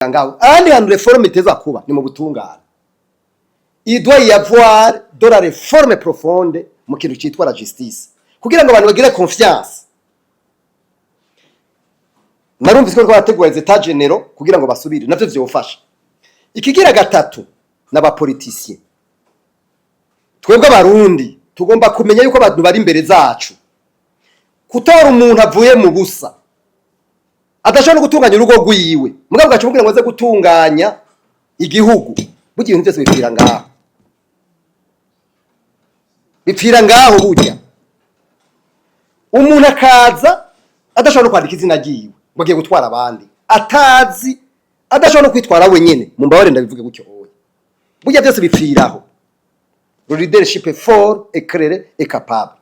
ngaho andi hantu reforme iteza kuba ni mu butungane. Il doit y avoir de la réforme profonde mu kintu cyitwa la justice kugira ngo abantu bagire confiance. Narumvise ko bategura état généraux kugira ngo basubire navyo vyofasha. Ikigira gatatu n'abapoliticiens. Twebwe abarundi tugomba kumenya yuko abantu bari imbere zacu. Kutora umuntu avuye mu busa adashobora gutunganya urugo rwiwe mugabo gacumubwira ngo aze gutunganya igihugu bugiye ibintu byose bipfira ngaho burya umuntu akaza adashobora kwandika izina ryiwe ngo agiye gutwara abandi atazi adashobora kwitwara wenyene mu mbabare ndabivuge gutyo oya burya byose bipfiraho. Le leadership est fort, éclairé et capable.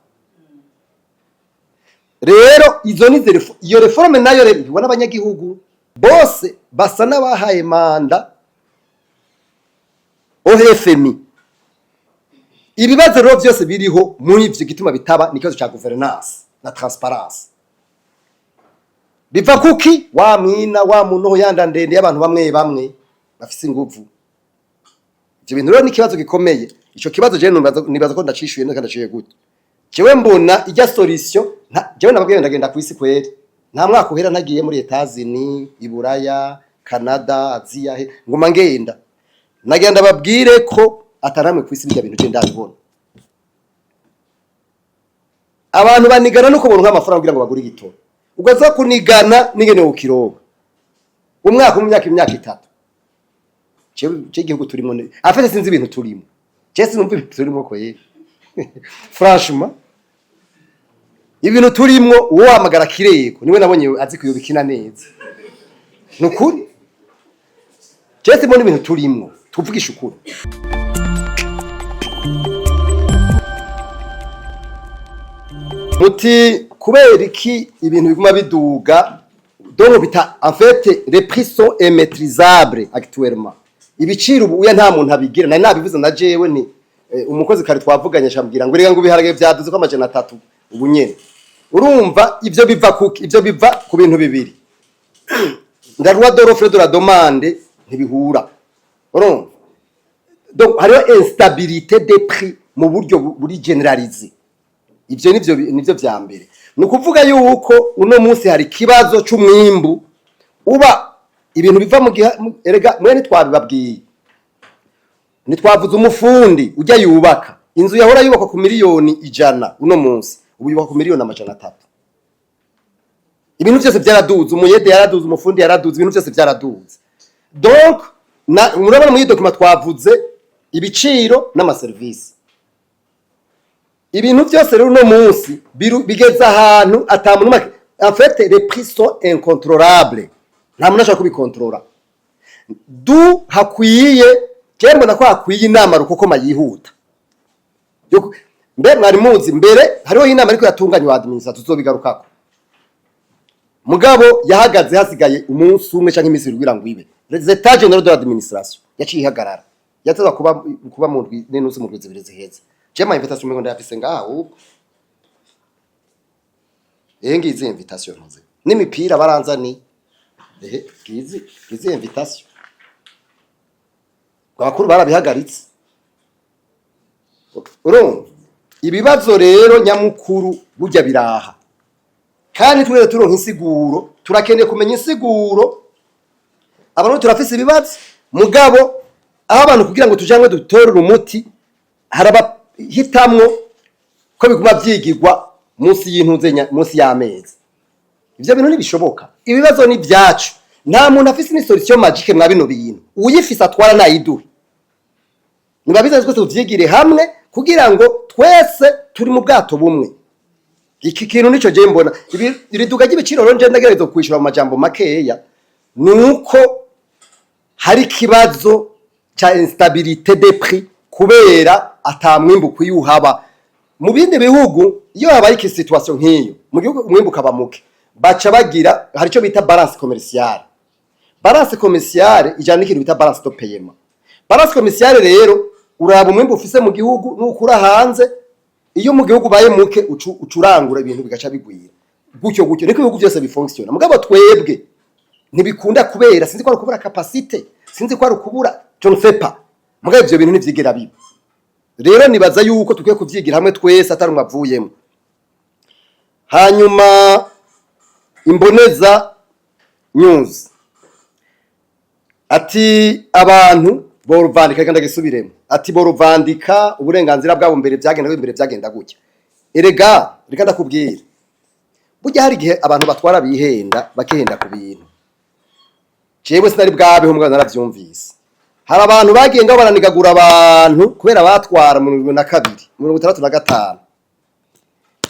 Rero izo ni iyo reforme nayo rero ibona abanyagihugu bose basa n'abahaye manda OFMI. Ibibazo rero byose biriho muri ivyo gituma bitaba n'ikibazo cya governance na transparence. Biva kuki wa mwina wa muntu yanda ndende y'abantu bamwe bafise inguvu. Ivyo bintu rero ni kibazo gikomeye. Ico kibazo je nibaza ko ndacishuye ndaciye gute. Jewe mbona ijya solution jewe nabagenda ndagenda ku isi kweri. Nta mwaka uhera nagiye muri Etazini, Iburaya, Canada, Aziya he ngoma ngenda. Nagenda babwire ko ataramwe ku isi bijya bintu je ndabibona. Abantu banigana nuko bonka amafaranga kugira ngo bagure igitoro. Ugaza kunigana ningene ukiroba. Umwaka mu myaka 3. Jewe igihugu turimo afite sinzi ibintu turimo. Jesi numva ibintu turimo ko ye. Franchement ibintu turimo uwo hamagara kireko niwe nabonye azi kuyobikina neza. Nukuri Jesi mbona ibintu turimo tuvugisha ukuri. Muti kubera iki ibintu biguma biduga donc bita en fait les prix sont immaîtrisables actuellement. Ibiciro ubu uya nta muntu abigira nari nabivuze na jewe ni umukozi kare twavuganye shambwira ngo rega ngo biharage byaduze ko amajana 3 ubu nyene. Urumva ivyo biva kuki ivyo biva ku bintu bibiri. La loi de l'offre de la demande ntibihura. Urumva donc hariho instabilité des prix mu buryo buri generalisé. Ivyo nivyo vya mbere. Nukuvuga yuko uno munsi hari kibazo c'umwimbu uba ibintu biva mu erega mwene twabibabwiye. Nitwavuze umufundi ujya yubaka inzu yahora yubaka ku miliyoni 100 uno munsi ubu yubaka ku miliyoni 300. Ibintu byose byaraduze, umuyede yaraduze, umufundi yaraduze, ibintu byose byaraduze. Donc murabona mu document twavuze ibiciro n'amaservice. Ibintu byose rero uno munsi bigeza ahantu atamuntu en fait les prix sont incontrôlables. Nta muntu ashaka kubikontrola. Du hakwiye kembo nako hakwiye inama ruko mayihuta. Mbe mwari muzi mbere hariho inama ariko yatunganywa administration tuzobigarukako. Mugabo yahagaze hasigaye umunsi umwe canke imisi rwira ngwibe. Les états généraux de l'administration yaciye ihagarara. Yataza kuba mu ndwi n'intusi mu rwezi bireze heza. Chema invitation ngo ndafise ngaho. Ngize invitation ntuze. N'imipira baranzani. Gize invitation. Abakuru barabihagaritse. Urumva ibibazo rero nyamukuru burya biraha. Kandi twere turonka insiguro, turakeneye kumenya insiguro. Abantu turafise ibibazo mugabo aho abantu kugira ngo tujanwe dutorera umuti haraba hitamwo ko biguma byigirwa munsi y'intuzenya munsi y'amezi. Ivyo bintu nibishoboka. Ibibazo ni byacu. Nta muntu afise ni solution magique mwa bino bintu. Uyifise atwara nayiduhe. Nibabiza twese tuvyigire hamwe kugira ngo twese turi mu bwato bumwe. Iki kintu nico je mbona. Iriduga ry'ibiciro rero nje ndagereza kwishura mu majambo makeya. Nuko hari kibazo cha instabilité des prix kubera atamwimbu kuyuhaba. Mu bindi bihugu iyo habaye iki situation nk'iyo mu gihugu umwimbu kabamuke baca bagira hari cyo bita balance commerciale. Balance commerciale ijana n'ikintu bita balance de paiement. Balance commerciale rero uraba umwimbu ufise mu gihugu n'ukura hanze iyo mu gihugu baye muke ucurangura ibintu bigaca bigwira. Gutyo niko ibihugu byose bifunctiona. Mugabo twebwe ntibikunda kubera sinzi ko ari ukubura capacité, sinzi ko ari ukubura je ne sais pas, mugabe ivyo bintu ntivyigera biba. Rero nibaza yuko tukwiye kuvyigira hamwe twese atari umwavuyemo. Hanyuma Imboneza News ati abantu boruvandika kandi gisubiremo, ati boruvandika uburenganzira bwabo mbere byagenda gutya. Erega reka ndakubwira, burya hari igihe abantu batwara bihenda bakihenda ku bintu. Jewe sinari bwabeho mugabo naravyumvise. Hari abantu bagenda baranigagura abantu kubera batwara mu 2002 mu 2065.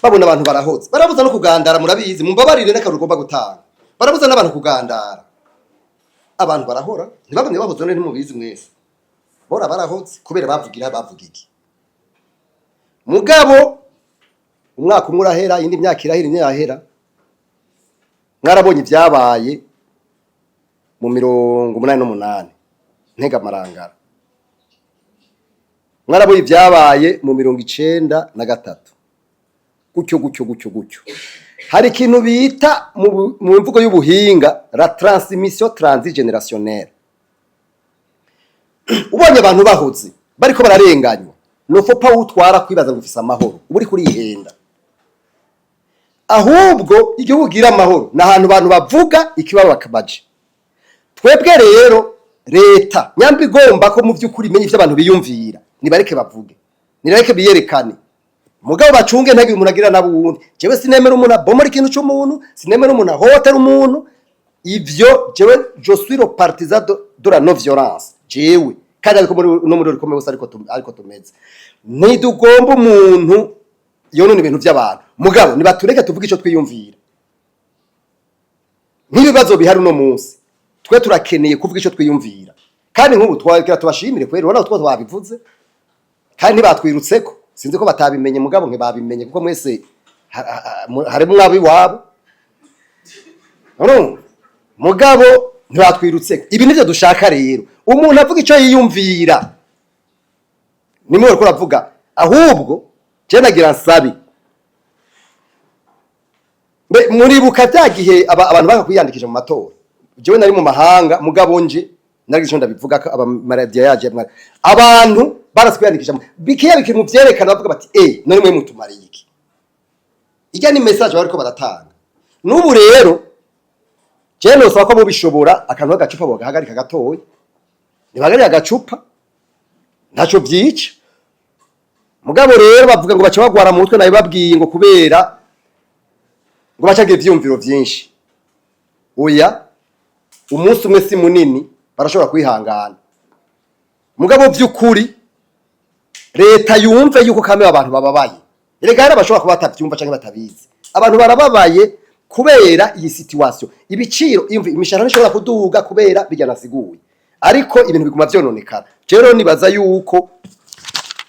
Babona abantu barabuza no kugandara, murabizi mumbabarire n'akaru ugomba gutanga. Barabuza n'abantu kugandara. Abantu barahora ntibabone bahoze none ntimubizi mwese. Bora barahoze kubera bavuga iki. Mugabo umwaka umwe urahera, indi myaka irahera, mwarabonye ibyabaye mu 88 ntega marangara. Mwaraboye ibyabaye mu 93 gutyo. Hari ikintu bita mu mvugo y'ubuhinga la transmission transgénérationnelle. Ubonye abantu bahoze bariko bararenganywa, no faut pas utwara kwibaza ngo ufise amahoro, uburi kuri ihenda. Ahubwo igihugu gira amahoro na hantu abantu bavuga ikibaba bakabaje. Twebwe rero leta nyambi igomba ko mu vy'ukuri menye ivyo abantu biyumvira, nibareke bavuge, nibareke biyerekane. Mugabo bacunge ntagire umuntu agira nabundi. Jewe sinemera umuntu abomora ikintu cy'umuntu, sinemera umuntu ahotera umuntu. Ivyo jewe je suis le partisan de la non violence. Jewe kandi ariko no muri rikomeye bose ariko tumeze. Nidugomba umuntu yonone ibintu by'abantu. Mugabo nibatureke tuvuga ico twiyumvira. N'ibibazo bihari no munsi. Twe turakeneye kuvuga ico twiyumvira. Kandi nk'ubu twakira tubashimire kwera urabona utwo twabivuze. Kandi batwirutseko. Sinzi ko batabimenye mugabo nkibabimenye kuko mwese harimo mwabi wabo. Mugabo ntibatwirutse. Ibi nivyo dushaka rero. Umuntu avuga ico yiyumvira. Nimwe ko ravuga ahubwo je nagira nsabi. Muri bukatagihe abantu bakakwiyandikije mu matora. Jewe nari mu mahanga mugabo nje nari ndabivuga ko abamaradiyo yaje abantu baraskwiyandikije bikiye bikintu byerekana bavuga bati none mwe mutumariye iki. Ijya ni message bariko baratanga. N'ubu rero je no saba ko mubishobora akantu agacupa bogahagarika gatoye. Nibagarira agacupa ntaco byica. Mugabo rero bavuga ngo bace bagwara mu mutwe nayo babwiye ngo kubera ngo bacage ivyumviro byinshi. Oya umunsi umwe si munini barashobora kwihangana. Mugabo by'ukuri leta yumve yuko kame abantu bababaye. Erega hari abashobora kuba batavyumva canke batabizi. Abantu barababaye kubera iyi situation. Ibiciro imishahara nishobora kuduga kubera bijyana siguye. Ariko ibintu biguma vyononekara. Rero nibaza yuko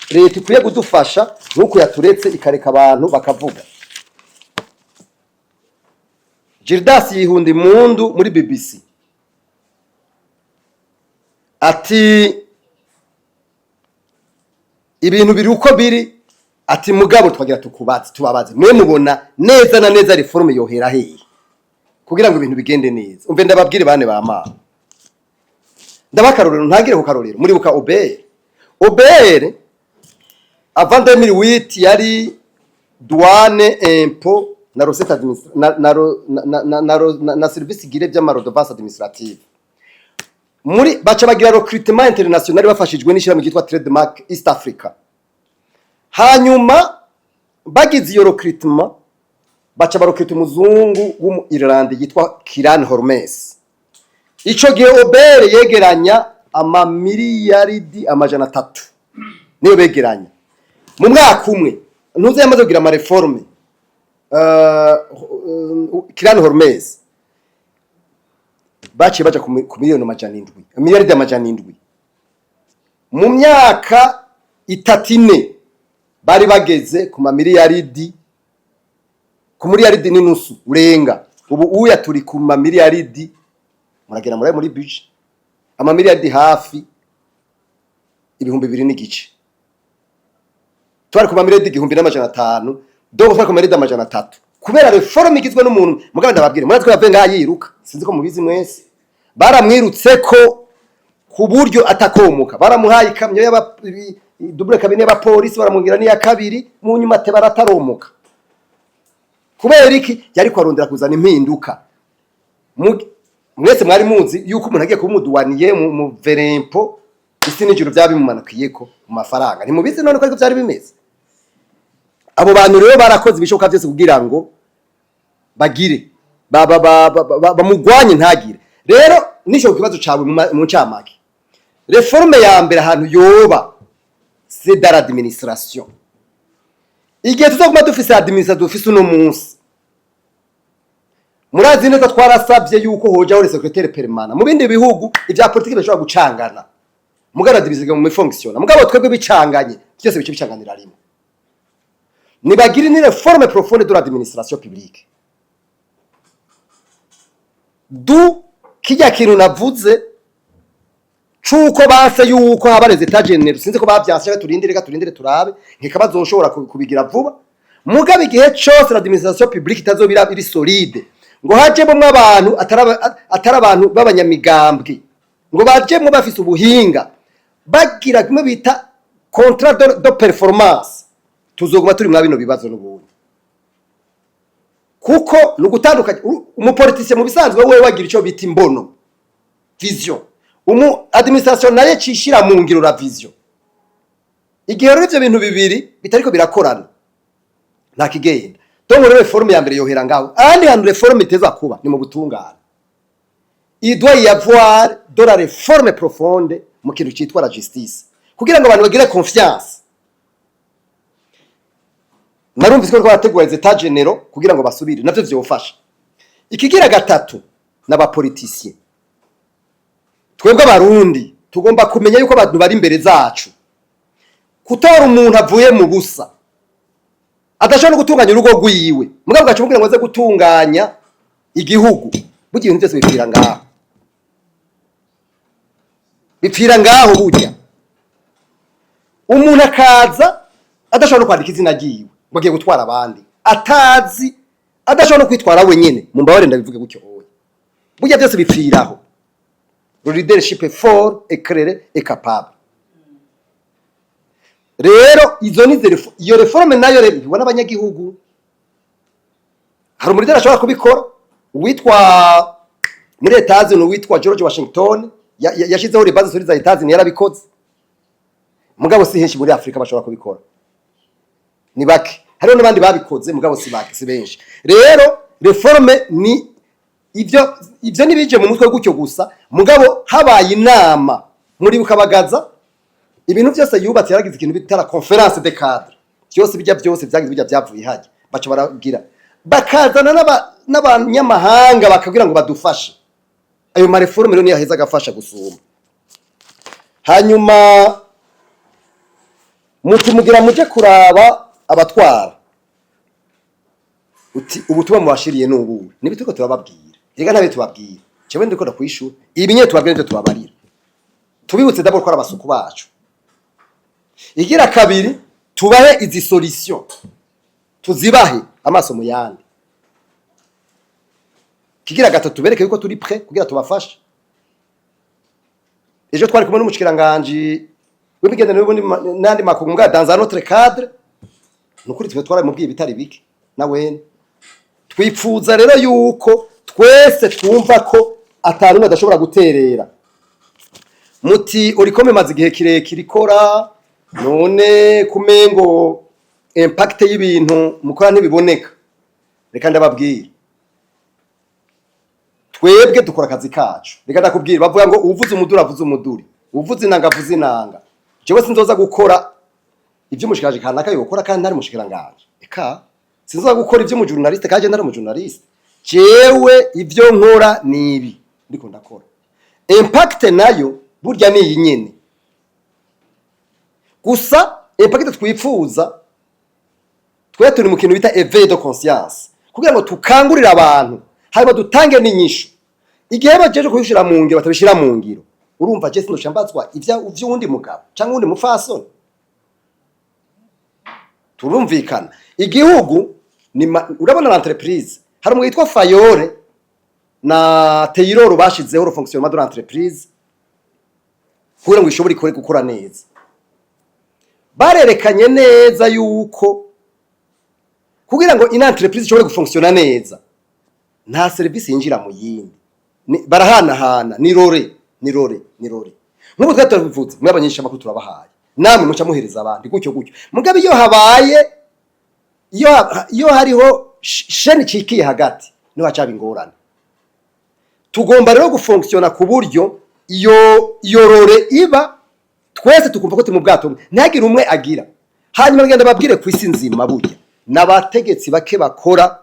leta ikwiye kudufasha nuko yaturetse ikareka abantu bakavuga. Gildas Yihundi Mundu muri BBC ati ibintu biri uko biri, ati mugabo twagira tubabaze mwe mubona neza na neza reforme yohera hehe kugira ngo ibintu bigende neza. Umve ndababwire bane ba mama ndabakarorero ntagire ku karorero muri buka Obere avant 2008 yari douane impôt na recette na service gire by'amarodovance administrative. Muri baca bagira recrutement international bafashijwe n'ishirahamwe ryitwa Trademark East Africa. Hanyuma bagize iyo recrutement baca barokita umuzungu w'umu Ireland yitwa Kiran Hormes. Ico gihe Obere yegeranya amamiliyaridi amajana 3 niyo begeranya mu mwaka umwe. Ntuze yamaze kugira ama reforme Kiran Hormes baciye baja ku miliyoni amajana 7 miliyaridi amajana 7 mu myaka 3 bari bageze ku mamiliyaridi ku miliyaridi n'inusu urenga. Ubu uya turi ku mamiliyaridi muragera muri budget amamiliyaridi hafi 2,000 n'igice. Twari ku mamiliyaridi 1,500 donc twari ku mamiliyaridi amajana 3. kubera reforme igizwe n'umuntu mugabo ndababwire muri twe yavuye ngaha yiruka sinzi ko mubizi mwese baramwirutse ko ku buryo atakomuka baramuhaye ikamyo y'aba double cabine y'abapolisi baramungira n'iya kabiri mu nyuma te barataromuka kubera iki yari kwarondera kuzana impinduka mwese mwari muzi yuko umuntu agiye kumuduwaniye mu verempo isi n'ijuru byabimumanukiyeko mu mafaranga ntimubizi none ko ariko byari bimeze abo bantu rero barakoze ibishoboka byose kugira ngo bagire bamugwanye ntagire rero nisho kibazo cawe mu ncamake reforme ya mbere ahantu yoba c'est dans l'administration igihe tuzoguma dufise administration dufise uno munsi murazi neza twarasabye yuko hojaho le secrétaire permanent mu bindi bihugu ivya politique bishobora gucangana mugara division mu fonctionne mugabo twebwe bicanganye cyose bice bicanganira rimwe nibagire ni réforme profonde de l'administration publique du kijya kintu navuze cuko base yuko habareze tagenero sinzi ko bavyashe turindire turabe nkikabazo nshobora kubigira vuba mugabe igihe cyose l'administration publique itazobira iri solide ngo hajemo abantu atari abantu b'abanyamigambwe ngo bajemo bafise ubuhinga bagira kimwe bita contrat de performance tuzoguma turi mwa bino bibazo n'ubundi kuko nugutandukanye umupoliticiye mu bisanzwe wewe wagira ico bita imbono vision administration naye cishira mu ngiro la vision igihe rero ivyo bintu bibiri bitariko birakorana nta kigenda donc rero reforme ya mbere yohera ngaho andi hantu reforme iteza kuba ni mu butungane il doit y avoir de la réforme profonde mu kintu cyitwa la justice kugira ngo abantu bagire confiance narumvise ko twategura les états généraux kugira ngo basubire navyo vyofasha ikigira gatatu n'abapoliticiens twebwe abarundi tugomba kumenya yuko abantu bari imbere zacu kutora umuntu avuye mu busa adashobora gutunganya urugo rwiwe mugabo gacu kugira ngo aze gutunganya igihugu bugiye ibintu byose bipfira ngaho burya umuntu akaza adashobora kwandika izina ryiwe bagiye gutwara abandi atazi adashobora kwitwara wenyene mu mbabare ndabivuge gutyo oya burya byose bipfiraho le leadership est fort éclairé et capable rero izo ni iyo reforme nayo rero ibona abanyagihugu hari umuriro ashobora kubikora uwitwa muri etazi no witwa George Washington yashizeho le base za etazi ni yarabikoze mugabo si henshi muri Afrika bashobora kubikora ni bake hariho n'abandi babikoze mugabo si bake si benshi rero reforme ni ivyo nibije mu mutwe gutyo gusa mugabo habaye inama muri bukabagaza ibintu byose yubatse yaragize ikintu bitara conference de cadre byose byose byagize byavuye haje baca baragira bakazana n'abanyamahanga bakagira ngo badufashe ayo ma reforme rero ni yaheza gafasha gusuma hanyuma mugira muje kuraba abatwara uti ubutumwa mubashiriye n'ubu nibituko turababwira yega ntabe tubabwira cyewe ndiko ndakwishura ibinye tubabwira nje tubabarira tubibutse d'abord ko abasuku bacu igira kabiri tubahe izi solution tuzibahe amaso mu yandi kigira gatatu tubereke yuko turi prêt kugira tubafashe ejo twari kumwe n'umushikiranganje w'imigendano y'ubundi nandi makungu mbwa dans un autre cadre nukuri twe twara mubwiye bitari bike nawe twipfuza rero yuko twese twumva ko atarumwe adashobora guterera muti urikome maze igihe kirekire ikora none kumengo impact y'ibintu mukora ntibiboneka reka ndababwira twebwe dukora akazi kacu reka ndakubwira bavuga ngo uvuze umuduri avuze umuduri uvuze inanga avuze inanga jewe sinzoza gukora ivyo mushikaje kanaka yokora kandi ntari mushikiranganje eka sinzoza gukora ivyo mu journaliste kaje ntari mu journaliste jewe ivyo nkora nibi ndiko ndakora impact nayo burya ni yinyene gusa impact twipfuza twe turi mu kintu bita éveil de conscience kugira ngo tukangurira abantu hanyuma dutange n'inyishu igihe bajeje kubishira mu ngiro batabishira mu ngiro urumva je sinoshambazwa ivyo wundi mugabo cyangwa wundi mufasoni turumvikana igihugu urabona l'entreprise hari umuntu witwa Fayore na Taylor bashizeho le fonctionnement de l'entreprise kugira ngo ishobore gukora neza. Barerekanye neza yuko kugira ngo ina entreprise ishobore gufunctiona neza nta service yinjira mu yindi, barahanahana ni rore. Nk'ubu twatavuze mwe abanyesha makuru turabahaye namwe muca muhereza abandi gutyo mugabe iyo habaye iyo hariho sheni cikiye hagati no hacaba ingorane. Tugomba rero gufunctiona ku buryo iyo rore iba twese tukumva ko mu bwato ntagire umwe agira. Hanyuma ngenda babwire ku isi nzima burya n'abategetsi bake bakora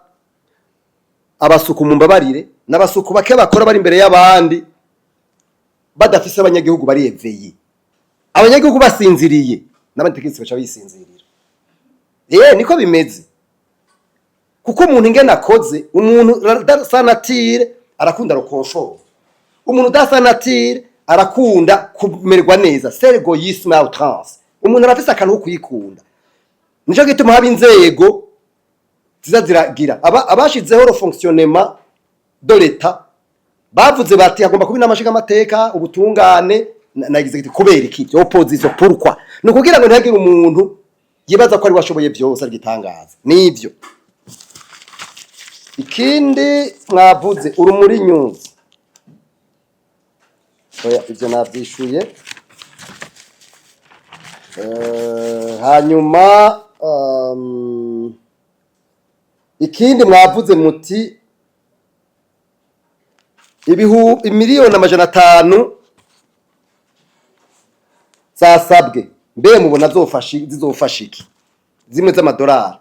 abasuku mu mbabarire n'abasuku bake bakora bari imbere y'abandi badafise abanyagihugu bari eveye, abanyagihugu basinziriye n'abategetsi baca bisinzirira. Niko bimeze kuko umuntu ingena akoze, umuntu dasanatire arakunda rokonfort, umuntu dasanatire arakunda kumererwa neza, c'est l'égoïsme à outrance. Umuntu arafise akantu ko kuyikunda, nico gituma haba inzego ziragira abashizeho le fonctionnement de l'état bavuze bati hagomba kuba inamashiga amateka ubutungane nagize giti kubera iki opposition pourquoi no kugira ngo ntihagire umuntu yibaza ko ari washoboye byose agitangaza nivyo. Ikindi mwavuze urumuri news oya ivyo navyishuye. Hanyuma ikindi mwavuze muti miliyoni 500 zasabwe mbe mubona zizofasha iki zimwe z'amadolari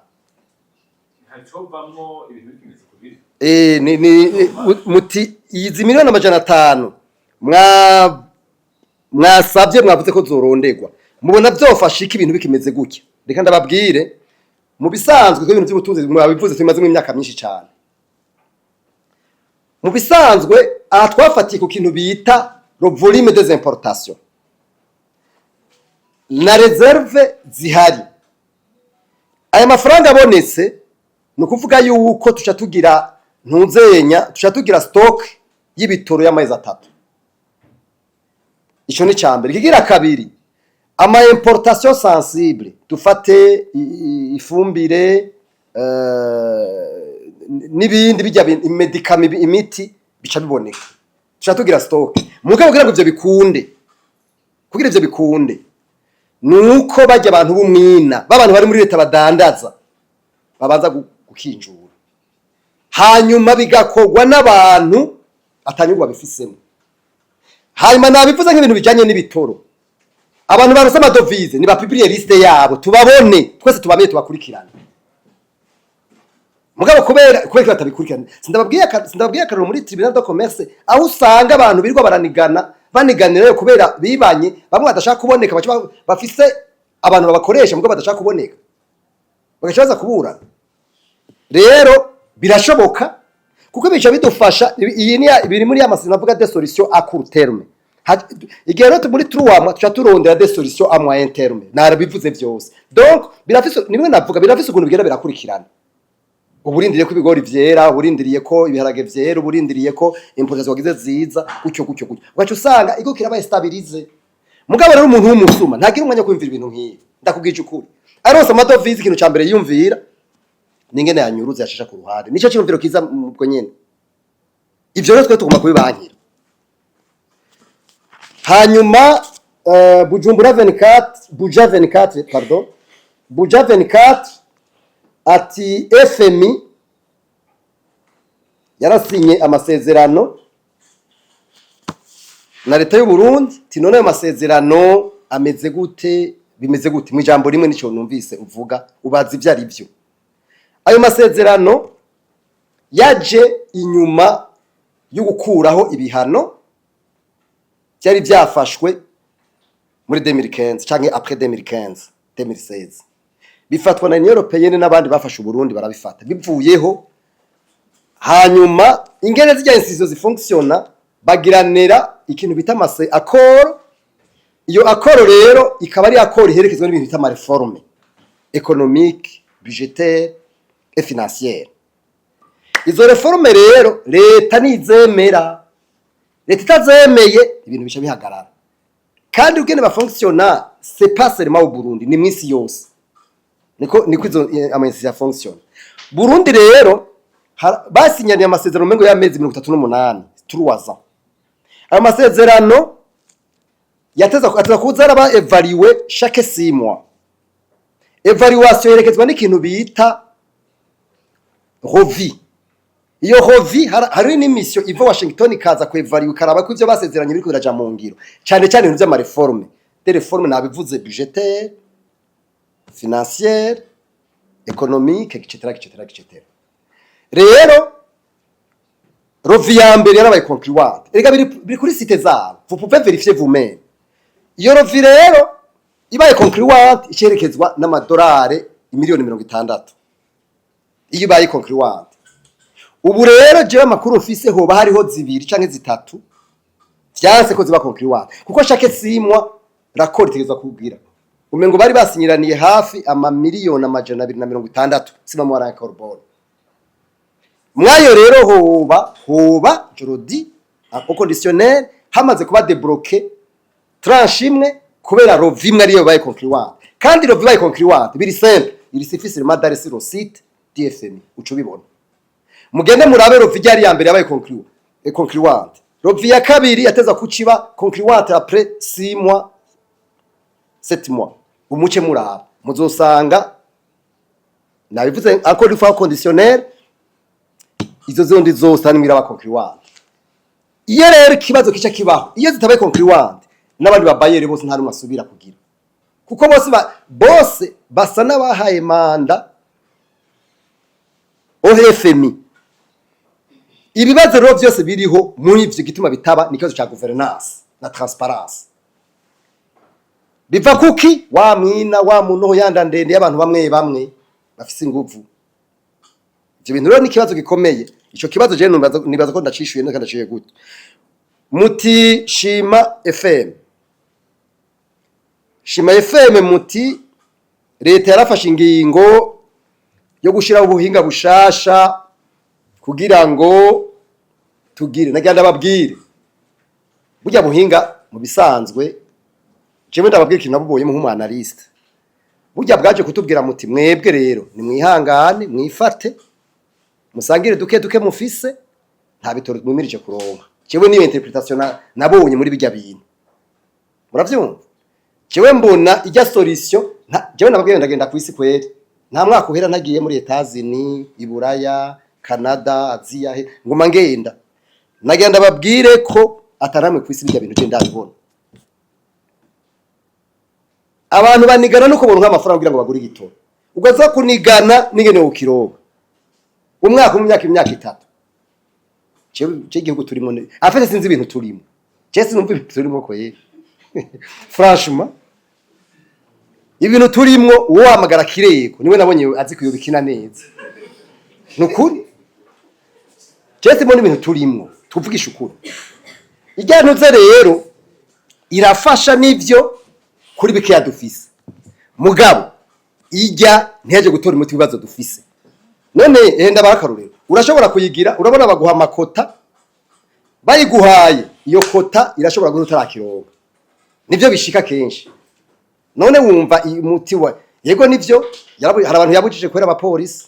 hacobamwo ibintu bikimeze kubiri muti izi miliyoni 500 mwasabye mwavuze ko zorondegwa mubona byofasha iki ibintu bikimeze gutya. Reka ndababwire mu bisanzwe ko ibintu by'ubutunzi mwabivuze tumaze mu myaka myinshi cyane. Mu bisanzwe aha twafatiye ku kintu bita le volume des importations na reserve zihari. Aya mafaranga abonetse no kuvuga yuko tuca tugira tuca tugira stock y'ibitoro y'amezi 3. Ico ni cyambere. Kigira kabiri ama importation sensible dufate ifumbire n'ibindi bijya medicament imiti bica biboneka tuca tugira stock mugabo kugira ngo ivyo bikunde nuko bajya abantu b'umwina b'abantu bari muri leta badandaza babanza gukinjura hanyuma bigakogwa n'abantu atanyurwa bifisemo. Hanyuma nabivuze nk'ibintu bijanye n'ibitoro abantu barose amadovize ni bapublier liste yabo tubabone twese tubamenye tubakurikirana mugabo kubera batabikurikirana. Sindababwiye akarero muri tribunal de commerce aho usanga abantu birirwa baniganira kubera bibanye bamwe badashaka kuboneka bafise abantu babakoresha mugabo badashaka kuboneka bagacaza kubura. Rero birashoboka kuko bica bidufasha iyi ni biri muri amasina avuga des solutions à court terme. Igihe rero muri truwama tuca turondera des solutions à moyen terme narabivuze byose. Donc birafise nimwe navuga birafise ukuntu bigera birakurikirana. Uburindiriye ko ibigori vyera, uburindiriye ko ibiharage vyera, uburindiriye ko importation wagize ziza gutyo. Ugaca usanga iko kirabaye stabilize. Mugabo rero umuntu w'umusuma ntagira umwanya kwimvira ibintu nk'ibi. Ndakubwije ukuri. Arose amadovize ikintu cyambere yumvira ningene yanyuruze yashisha ku ruhande. Nico cyumviro kiza ubwo nyene. Ivyo rero twe tugomba kubibankira. Hanyuma Bujumbura 24 ati FMI yarasinye amasezerano na leta y'u Burundi tinone amasezerano ameze gute bimeze gute mu ijambo rimwe nico numvise uvuga ubazi ivyo ari byo. Ayo masezerano yaje inyuma yo gukuraho ibihano byari byafashwe muri 2015 canke après 2016 bifatwa na Union Européenne n'abandi bafashe Burundi barabifata bivuyeho. Hanyuma ingene zijya institutions zifunctiona bagiranira ikintu bita amase accord. Iyo accord rero ikaba ari accord iherekezwa n'ibintu bita ama réforme économique budgétaire et financière. Izo reforme rero leta nizemera, leta itazemeye ibintu bisha bihagarara. Kandi ugene ba fonctionner c'est pas seulement au Burundi, ni mwisi yose. Niko izo amezi ya fonction. Burundi rero basinyaniye amasezerano mengo y'amezi 38 3 ans. Ayo masezerano yateza kuza araba evaluer chaque 6 mois. Evaluation yerekezwa n'ikintu bita revi. Iyo revi hari ni mission iva Washington ikaza ku evaluer karaba ko ivyo basezeranye biriko biraja mu ngiro. Cyane cyane ibintu by'ama reforme. Des réformes nabivuze budgétaire, financière, économique, etc. Rero revi ya mbere yarabaye concluante. Erega biri kuri site zabo. Vous pouvez vérifier vous-même. Iyo revi rero ibaye concluante icerekezwa n'amadolari miliyoni 60. Iyo ibaye concluante. Ubu rero jewe makuru mfise hoba hariho zibiri canke zitatu vyanse ko ziba concluante. Kuko chaque 6 mois rapport itegezwa kubwira. Umengo bari basinyiraniye hafi miliyoni 260 siba mu wara carbone. Mwayo rero hoba jodi au conditionnel hamaze kuba débloquer tranche imwe kubera revi imwe ariyo baye concluante. Kandi revi baye concluante biri simple, il suffit seulement d'aller sur le site DFMI uco bibona. Mugende murabe revi yari ya mbere yabaye concluante. Revi ya kabiri yateza kuciba concluante après 6 mois 7 mois. Umuce muraba muzosanga nabivuze encore une fois conditionnel izo zondi zose nimira ba concluante. Iyo rero kibazo kica kibaho iyo zitabaye concluante n'abandi babayere bose nta rumasubira kugira. Kuko bose basa nabahaye manda OFMI. Ibibazo rero byose biriho muri ivyo gituma bitaba n'ikibazo ca governance na transparence. Biva kuki wa mwina wa muntu yanda ndende y'abantu bamwe bafise inguvu. Ivyo bintu rero n'ikibazo gikomeye. Ico kibazo je nibaza ko ndacishuye neka ndaciye gute. Muti Shima FM. Shima FM muti leta yarafashe ingingo yo gushira ubuhinga bushasha kugira ngo tugire nagenda babwire. Burya buhinga mu bisanzwe jewe ndababwira ikintu nabuboye mu humanaliste. Burya bwaje kutubwira muti mwebwe rero ni mwihangane mwifate musangire duke mufise nta bitoro mwimirije kuronka. Jewe niyo interpretation nabonye muri bijya bintu. Muravyumva? Jewe mbona ijya solution jewe nababwira ndagenda kwisi kweri. Nta mwaka uhera nagiye muri Etats-Unis, Iburaya, Canada, Aziya ngoma ngenda. Nagenda babwire ko ataramwe kwisi bijya bintu je ndabibona. Abantu banigana nuko bonka amafaranga kugira ngo bagure igitoro. Ugaza kunigana ningene ukiroba. Umwaka mu myaka 3. Je gihugu turimo afite sinzi ibintu turimo. Je sinumva ibintu turimo ko ye. Franchement ibintu turimo uwo hamagara kireko niwe nabonye azi kuyobikina neza. Nukuri je simoni ibintu turimo tuvugisha ukuri. Ijyantuze rero irafasha nivyo kuri bikiya dufise. Mugabo ijya nteje gutora umuti bibazo dufise. None henda bakarurero urashobora kuyigira urabona baguha makota bayiguhaye iyo kota irashobora gutarakironga. Nivyo bishika kenshi. None wumva umuti wa yego nivyo hari abantu yabujije kwera abapolisi.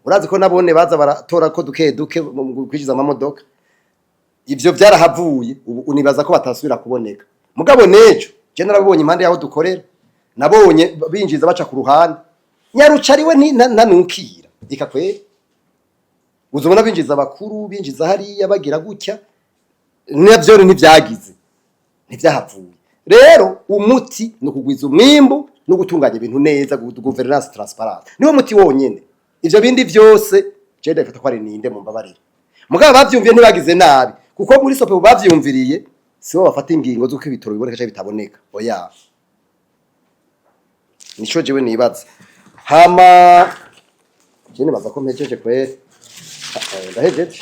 Urazi ko nabone baza baratora ko duke kwijiza amamodoka. Ivyo byarahavuye unibaza ko batasubira kuboneka. Mugabo nejo je narabonye impande yaho dukorera. Nabonye binjiza baca ku ruhande. Nyarucariwe ntanukira. Ikakwere. Uzobona binjiza abakuru binjiza hariya bagira gutya. Navyo ntibyagize. Ntibyahavuye. Rero umuti no kugwiza umwimbu no gutunganya ibintu neza governance transparent. Niwo muti wonyene. Ivyo bindi byose je ndafata ko ari ninde mu mbabarira. Mugabo bavyumviye ntibagize nabi kuko muri sope bavyumviriye sibo bafata ingingo zuko ibitoro biboneka cyangwa bitaboneka. Oya. Nico jewe nibaza. Hama je nibaza ko mpejeje kwere. Ndahejeje.